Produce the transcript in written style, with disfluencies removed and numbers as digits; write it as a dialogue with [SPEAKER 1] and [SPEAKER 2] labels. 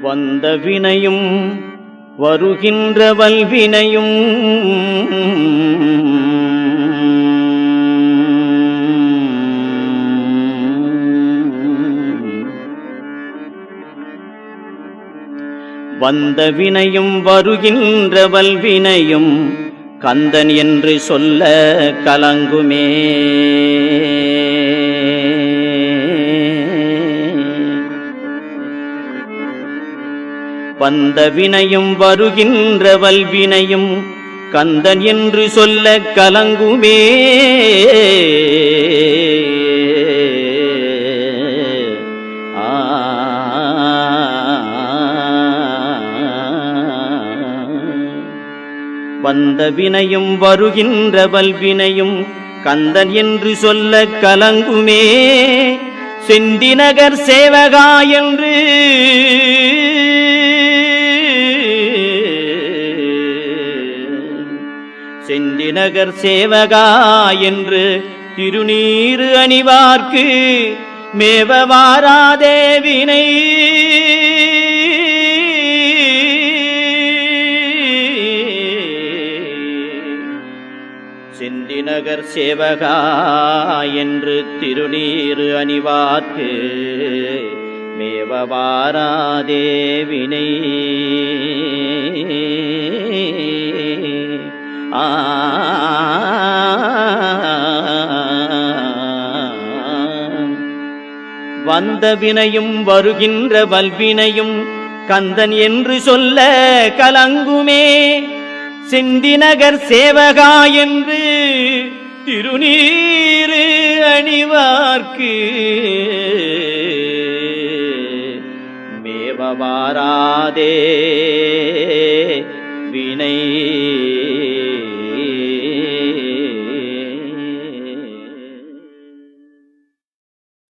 [SPEAKER 1] வந்த வினையும் வருகின்ற வல்வினையும் வந்த வினையும் வருகின்ற வல்வினையும் கந்தன் என்று சொல்ல கலங்குமே. வந்த வினையும் வருகின்ற வல்வினையும் கந்தன் என்று சொல்ல கலங்குமே. வந்த வினையும் வருகின்ற வல்வினையும் கந்தன் என்று சொல்ல கலங்குமே. செந்திநகர் சேவகா என்று செந்திநகர் சேவகா என்று திருநீறு அணிவார்க்கு மேவ வாராதே வினை. செந்திநகர் சேவகா என்று திருநீறு அணிவார்க்கு மேவ வாராதே வினை. வந்த வினையும் வருகின்ற வல்வினையும் கந்தன் என்று சொல்ல கலங்குமே. செந்திநகர் சேவகா என்று திருநீறு அணிவார்க்கு மேவ வாராதே வினை.